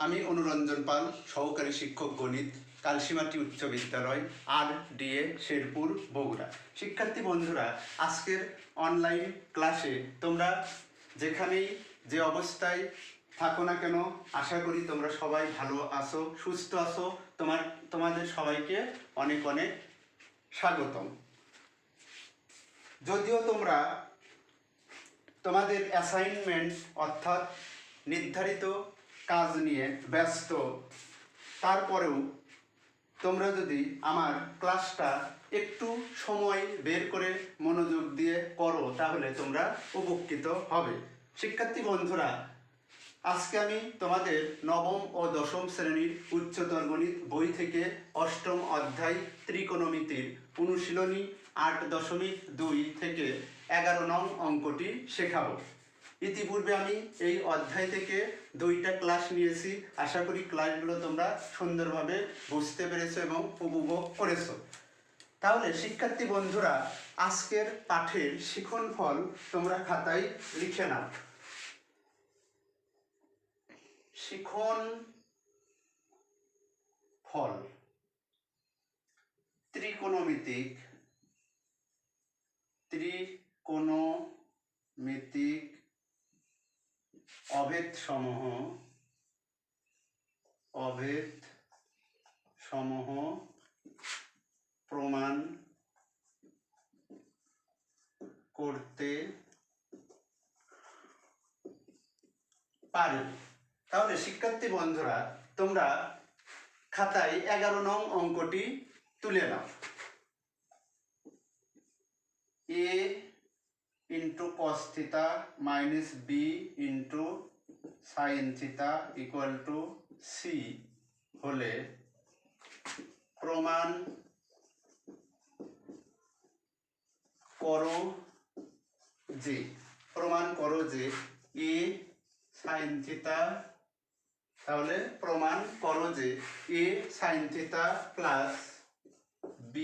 আমি অনুরঞ্জন পাল, সহকারী শিক্ষক গণিত, কালসীমাটি উচ্চ বিদ্যালয়, আর.ডি.এ. শেরপুর, বগুড়া। শিক্ষার্থী বন্ধুরা, আজকের অনলাইন ক্লাসে তোমরা যেখানেই যে অবস্থায় থাকো না কেন, আশা করি তোমরা সবাই ভালো আছো, সুস্থ আছো। তোমাদের সবাইকে অনেক অনেক স্বাগতম। যদিও তোমরা তোমাদের অ্যাসাইনমেন্ট অর্থাৎ নির্ধারিত কাজ নিয়ে ব্যস্ত, তারপরেও তোমরা যদি আমার ক্লাসটা একটু সময় বের করে মনোযোগ দিয়ে করো তাহলে তোমরা উপকৃত হবে। শিক্ষার্থী বন্ধুরা, আজকে আমি তোমাদের নবম ও দশম শ্রেণীর উচ্চতর গণিত বই থেকে অষ্টম অধ্যায় ত্রিকোণমিতির অনুশীলনী 8.2 থেকে 11 নং অঙ্কটি শেখাবো। ইতিপূর্বে আমি এই অধ্যায় থেকে 2টা ক্লাস নিয়েছি। আশা করি ক্লাসগুলো তোমরা সুন্দরভাবে বুঝতে পেরেছো এবং উপভোগ করেছো। তাহলে শিক্ষার্থী বন্ধুরা, আজকের পাঠের শিক্ষণফল তোমরা খাতায় লিখে নাও। শিক্ষণফল ত্রিকোণমিতিক অভেদসমূহ প্রমাণ করতে পারে। তাহলে শিক্ষার্থী বন্ধুরা, তোমরা খাতায় 11 নং অঙ্কটি তুলে নাও। a into cos theta minus b into sin theta equal to c হলে প্রমাণ করো যে a sin theta, তাহলে প্রমাণ করো যে a sin theta plus b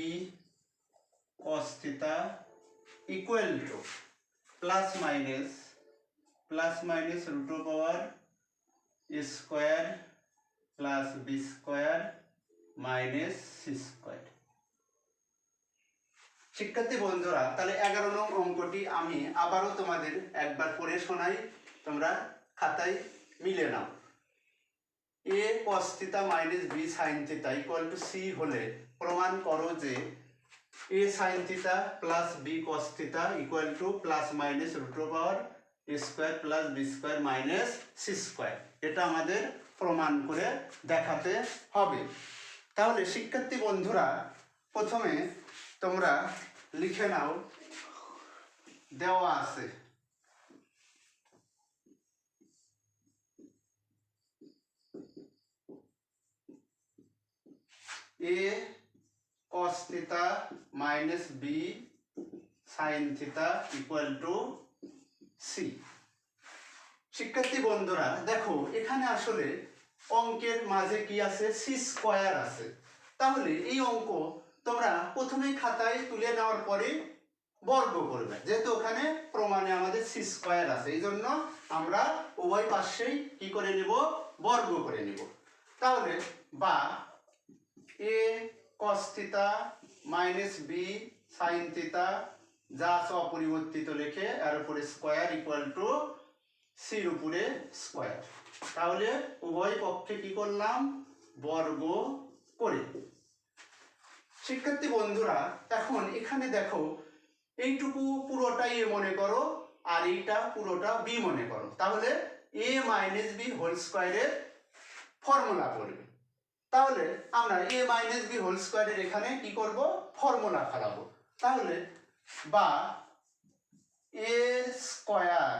cos theta equal to plus minus root over a square plus b square minus c square। শিক্ষার্থী বন্ধুরা, তাহলে 11 নং অঙ্কটি আমি আবারও তোমাদের একবার পড়ে শোনাই, তোমরা খাতায় মিলে নাও। a cos theta minus b sin theta equal to c হলে প্রমাণ করো যে a sin theta plus b cos theta equal to plus minus root over a square plus b square minus c square। এটা আমাদের প্রমাণ করে দেখাতে হবে। তাহলে শিক্ষার্থী বন্ধুরা, প্রথমে তোমরা লিখে নাও, দেওয়া আছে a cos theta minus b sin theta equal to c। শিক্ষার্থী বন্ধুরা দেখো, এখানে আসলে অঙ্কের মাঝে কি আছে, c স্কয়ার আছে। তাহলে এই অঙ্ক তোমরা প্রথমেই খাতায় তুলে নেওয়ার পরে বর্গ করবে, যেহেতু ওখানে প্রমাণে আমাদের c স্কয়ার আছে, এই জন্য আমরা উভয় পাশেই কি করে নেব, বর্গ করে নেব। তাহলে বা a cos theta minus b sin theta যা আছে অপরিবর্তিত রেখে এর উপরে স্কয়ার ইকুয়াল টু c এর উপরে স্কয়ার। তাহলে উভয় পক্ষে কি করলাম, বর্গ করে। শিক্ষার্থী বন্ধুরা, এখন এখানে দেখো, এইটুকু পুরোটাই a মনে করো আর এইটা পুরোটা b মনে করো। তাহলে a minus b হোল স্কয়ারের ফর্মুলা করবে। তাহলে আমরা a minus b হোল স্কয়ারের এখানে কি করব, ফর্মুলা খাটাবো। তাহলে বা a স্কয়ার,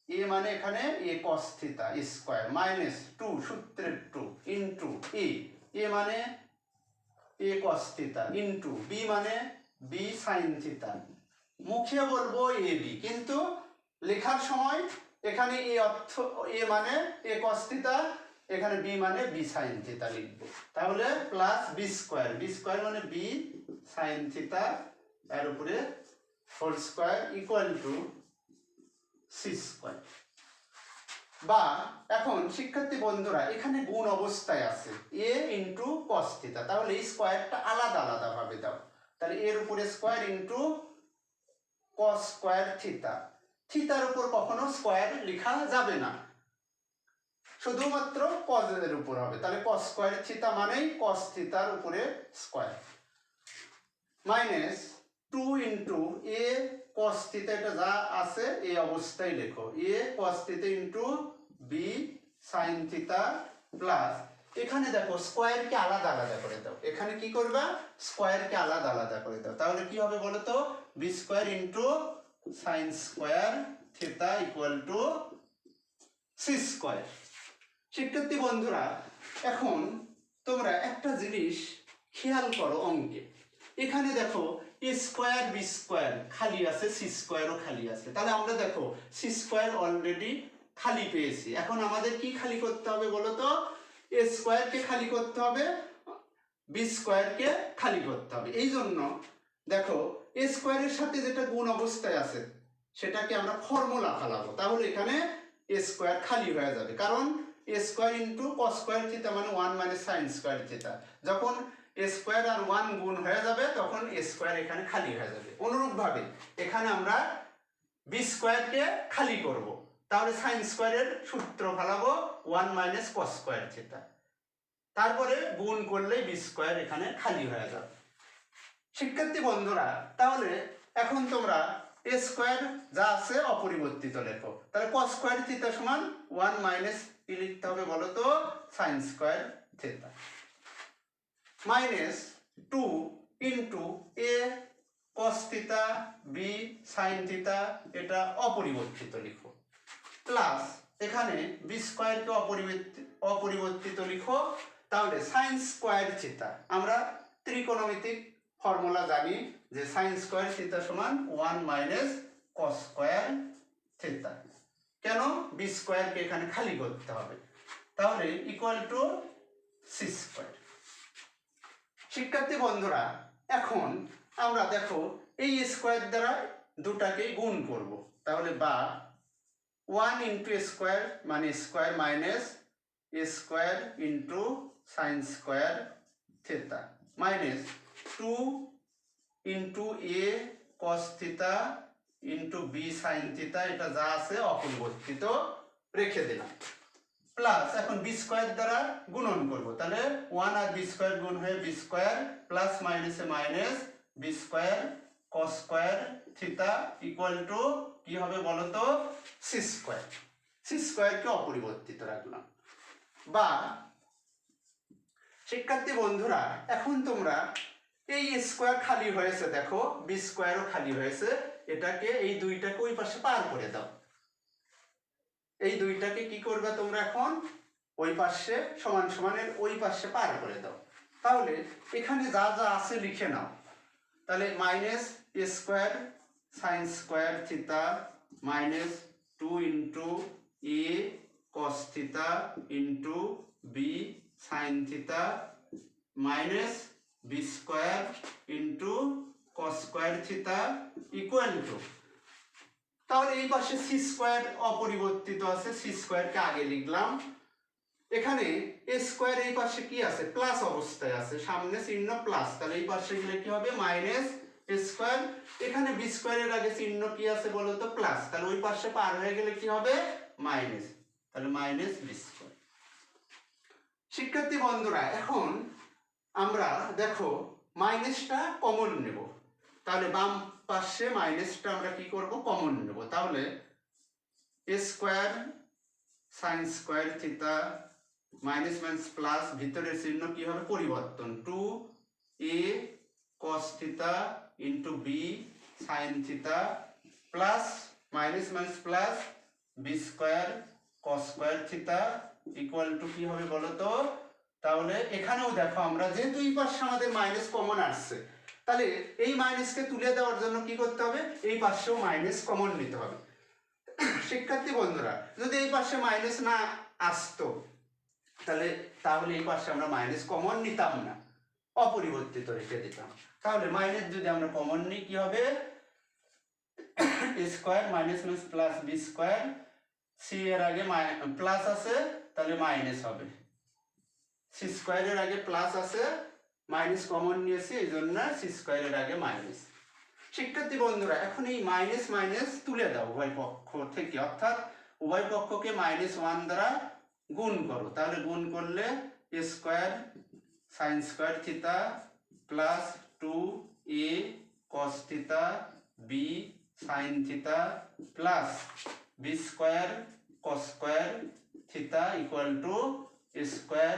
a মানে এখানে a cos theta square minus 2 সূত্রের 2 ইনটু a মানে a cos theta into b মানে b sin theta। মুখে বলবো ab, কিন্তু লেখার সময় এখানে a মানে a cos theta, এখানে b মানে b sin theta লিখব। তাহলে প্লাস b স্কয়ার মানে b sin theta এর উপরে whole square equal to c square. বা এখন শিক্ষার্থী বন্ধুরা এখানে গুণ অবস্থায় আছে এ ইন্টু কস থিটা, তাহলে এই স্কোয়ারটা আলাদা আলাদা ভাবে দাও। তাহলে এর উপরে square into cos square theta, থিটার উপর কখনো স্কোয়ার লেখা যাবে না, শুধুমাত্র কজের উপর হবে। তাহলে কস স্কোয়ার থিটা মানেই কস থিটার উপরে square, minus 2 into A cos theta, এটা যা আছে এই অবস্থায় লেখো, A cos theta into B sine theta plus, এখানে দেখো স্কোয়ারকে আলাদা আলাদা করে দাও, এখানে কি করবা স্কোয়ারকে আলাদা আলাদা করে দাও, তাহলে কি হবে বলো তো, B square into sine square theta equal to C square. শিক্ষার্থী বন্ধুরা এখন তোমরা একটা জিনিস খেয়াল করো অঙ্কে, এখানে দেখো এ স্কোয়ার বি স্কোয়ার খালি আছে, সি স্কোয়ারও খালি আছে, তাহলে আমরা দেখো সি স্কোয়ার অলরেডি খালি পেয়েছি, এখন আমাদের কি খালি করতে হবে বলো তো, এ স্কোয়ারকে খালি করতে হবে, বি স্কোয়ারকে খালি করতে হবে। এই জন্য দেখো এ স্কোয়ারের সাথে যেটা গুণ অবস্থায় আছে সেটাকে আমরা ফর্মুলা ফেলাবো, তাহলে এখানে এ স্কোয়ার খালি হয়ে যাবে, কারণ A square into cos square theta মানে 1 মাইনাস সাইন স্কোয়ার থিটা, যখন এ স্কোয়ার আর 1 গুণ হয়ে যাবে তখন এ স্কোয়ার এখানে খালি হয়ে যাবে। অনুরূপভাবে এখানে আমরা বি স্কোয়ারকে খালি করব, তাহলে সাইন স্কোয়ারের সূত্র ফেলাবো 1 মাইনাস কস স্কোয়ার থিটা, তারপরে গুণ করলে বি স্কোয়ার এখানে খালি হয়ে যাবে। শিক্ষার্থী বন্ধুরা তাহলে এখন তোমরা এ স্কোয়ার যা আছে অপরিবর্তিত লেখো, তাহলে কস স্কোয়ার থিটা সমান 1 মাইনাস কি লিখতে হবে বলো তো, sine square theta, minus 2 into A cos theta B sine theta, এটা অপরিবর্তিত লিখো, প্লাস এখানে বি স্কোয়ারকে অপরিবর্তিত লিখো, তাহলে সাইন স্কোয়ার থিটা, আমরা ত্রিকোণমিতিক ফর্মুলা জানি যে সাইন স্কোয়ার থিটা সমান 1 মাইনাস কস স্কোয়ার থিটা, কেন বি স্কোয়ারকে এখানে খালি করতে হবে, তাহলে ইকুয়াল টু সি স্কোয়ার। শিক্ষার্থী বন্ধুরা এখন আমরা দেখো এই স্কোয়ার দ্বারা দুটাকে গুণ করব, তাহলে বা 1 ইন্টু স্কোয়ার মানে square minus square into sine square theta minus 2 into A cos theta into B sine theta, এটা যা আছে অপরিবর্তিত রেখে দিলাম, প্লাস এখন বি স্কোয়ার দ্বারা গুণন করব, তাহলে 1 আর বি স্কোয়ার গুণ হয়ে বি স্কোয়ার প্লাস মাইনাসে minus B square cos square theta equal to কি হবে বলো তো, সি স্কোয়ার। সি স্কোয়ারকে অপরিবর্তিত রাখলাম। বা শিক্ষার্থী বন্ধুরা এখন তোমরা এই স্কোয়ার খালি হয়েছে, দেখো বি স্কোয়ারও খালি হয়েছে, এটাকে এই দুইটাকে ওই পাশে পার করে দাও, এই দুইটাকে কি করবে তোমরা এখন ওই পাশে সমান সমানের ওই পাশে পার করে দাও, তাহলে এখানে যা যা আছে লিখে নাও, তাহলে minus square sine square theta minus 2 into A cos theta into B sine theta minus B square into cos square theta equal to, তাহলে এই পাশে সি স্কোয়ার অপরিবর্তিত আছে, সি স্কোয়ারকে আগে লিখলাম, এখানে এ স্কোয়ার এই পাশে কি আছে প্লাস অবস্থায় আছে, সামনে চিহ্ন প্লাস, তাহলে এই পাশে গেলে কি হবে মাইনাস স্কোয়ার, এখানে বি স্কোয়ারের আগে চিহ্ন কি আছে বলো তো প্লাস, তাহলে ওই পাশে পার হয়ে গেলে কি হবে মাইনাস, তাহলে মাইনাস বি স্কোয়ার। শিক্ষার্থী বন্ধুরা এখন আমরা দেখো মাইনাসটা কমন নেব, তাহলে বাম পাশে মাইনাসটা আমরা কি করব কমন নেব, তাহলে A square sine square theta minus minus plus, ভিতরের চিহ্ন কি হবে পরিবর্তন, 2 A cos theta into B sine theta plus minus minus plus B square cos square theta equal to কি হবে বলো তো, তাহলে এখানেও দেখো আমরা যেহেতু এই পাশে আমাদের মাইনাস কমন আসছে, তাহলে এই মাইনাসকে তুলে দেওয়ার জন্য কি করতে হবে এই পাশেও মাইনাস কমন নিতে হবে। শিক্ষার্থী বন্ধুরা যদি এই পাশে মাইনাস না আসতো তাহলে এই পাশে আমরা মাইনাস কমন নিতাম না, অপরিবর্তিত রেখে দিতাম, তাহলে মাইনাস যদি আমরা কমন নিই কি হবে square minus minus plus B square C এর আগে প্লাস আছে তাহলে মাইনাস হবে, সি স্কোয়ারের আগে প্লাস আছে মাইনাস কমন নিয়েছি এই জন্য সি স্কোয়ারের আগে মাইনাস। শিক্ষার্থী বন্ধুরা এখন এই মাইনাস মাইনাস তুলে দাও উভয় পক্ষ থেকে, অর্থাৎ উভয় পক্ষকে -1 দ্বারা গুণ করো, তাহলে গুণ করলে a square sin square theta plus 2a cos theta b sin theta plus b square cos square theta equal two a square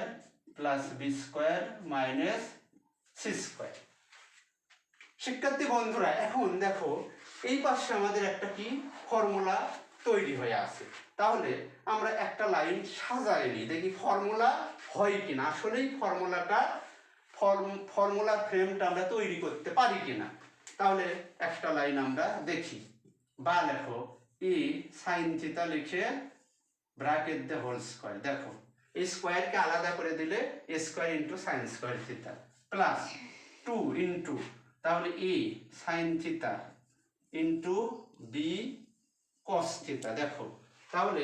plus b square minus c square. শিক্ষার্থী বন্ধুরা এখন দেখো এই পাশে আমাদের একটা কি ফর্মুলা তৈরি হয়ে আছে, তাহলে আমরা একটা লাইন সাজায় নিই, দেখি ফর্মুলা হয় কিনা, আসলেই ফর্মুলা ফ্রেমটা আমরা তৈরি করতে পারি কিনা। তাহলে একটা লাইন আমরা দেখি, বা লেখো ই সাইন থিটা লিখে ব্র্যাকেট দিয়ে হোল স্কয়ার, দেখো এই স্কয়ারকে আলাদা করে দিলে a square into sine square theta plus 2 into তাহলে a sine theta into b cos theta. দেখো তাহলে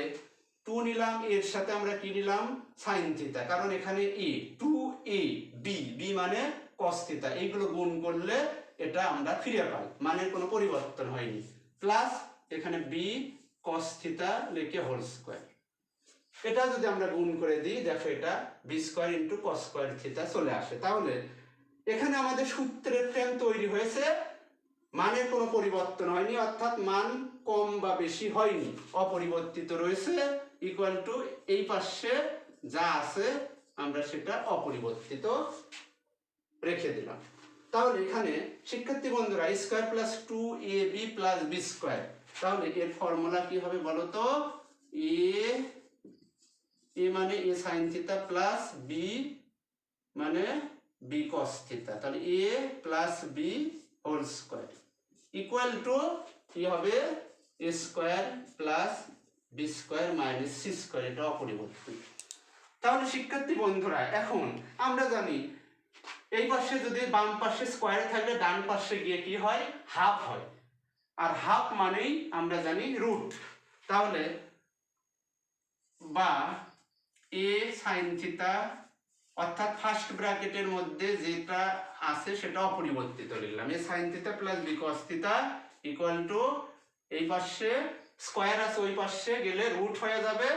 2 নিলাম, এর সাথে আমরা কি নিলাম সাইন থিটা, কারণ এখানে a 2a b মানে cos থিটা, এইগুলো গুণ করলে এটা আমরা ফিরে পাই, মানের কোনো পরিবর্তন হয়নি, প্লাস এখানে b cos থিটা লিখে হোল স্কয়ার। এটা যদি আমরা গুণ করে দিই দেখো এটা b square into cos square theta চলে আসে। তাহলে এখানে আমাদের সূত্রের ফ্রেম তৈরি হয়েছে, মানের কোনো পরিবর্তন হয়নি, অর্থাৎ মান কম বা বেশি হয়নি, অপরিবর্তিত রয়েছে, ইকুয়াল টু এই পাশে যা আছে আমরা সেটা অপরিবর্তিত রেখে দিলাম। তাহলে এখানে শিক্ষার্থী বন্ধুরা square plus 2ab plus b square, তাহলে এর ফর্মুলা কি হবে বলো তো, a মানে a sin theta plus b মানে b cos থিটা, তাহলে a plus b whole square equal to কি হবে a square plus b square minus c square, এটা অপরিবর্তিত। তাহলে শিক্ষার্থী বন্ধুরা এখন আমরা জানি এই পাশে যদি বাম পাশে স্কয়ার থাকলে ডান পাশে গিয়ে কি হয় হাফ হয়, আর হাফ মানেই আমরা জানি রুট, তাহলে বা a sin থিটা অর্থাৎ ফার্স্ট ব্র্যাকেটের মধ্যে যেটা আছে সেটা অপরিবর্তিত লিখলাম, a sin theta plus b cos theta equal two এই পাশে স্কয়ার আছে ওই পাশে গেলে রুট হয়ে যাবে,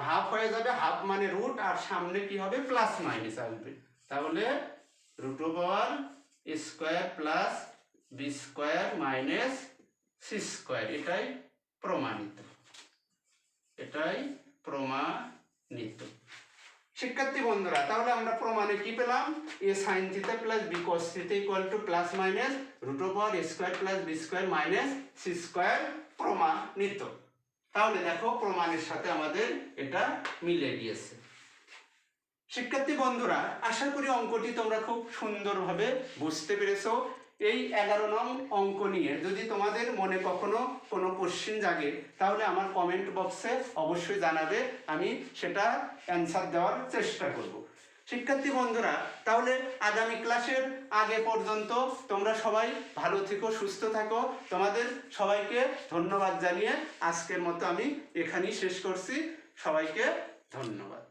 হাফ হয়ে যাবে, হাফ মানে রুট, আর সামনে কি হবে প্লাস মাইনাস আসবে, তাহলে root over a square plus b square minus c square, এটাই প্রমাণিত, এটাই প্রমাণিত। শিক্ষার্থী বন্ধুরা তাহলে আমরা প্রমাণে কি পেলাম, a sin theta plus b cos theta equal to plus minus root over a square plus b square minus c square প্রমাণিত। তাহলে দেখো প্রমাণের সাথে আমাদের এটা মিলে গিয়েছে। শিক্ষার্থী বন্ধুরা আশা করি অঙ্কটি তোমরা খুব সুন্দরভাবে বুঝতে পেরেছো। এই 11 নং অঙ্ক নিয়ে যদি তোমাদের মনে কখনো কোনো কোশ্চেন জাগে তাহলে আমার কমেন্ট বক্সে অবশ্যই জানাবে, আমি সেটা অ্যান্সার দেওয়ার চেষ্টা করব। শিক্ষার্থী বন্ধুরা তাহলে আগামী ক্লাসের আগে পর্যন্ত তোমরা সবাই ভালো থেকো, সুস্থ থাকো, তোমাদের সবাইকে ধন্যবাদ জানিয়ে আজকের মতো আমি এখানেই শেষ করছি, সবাইকে ধন্যবাদ।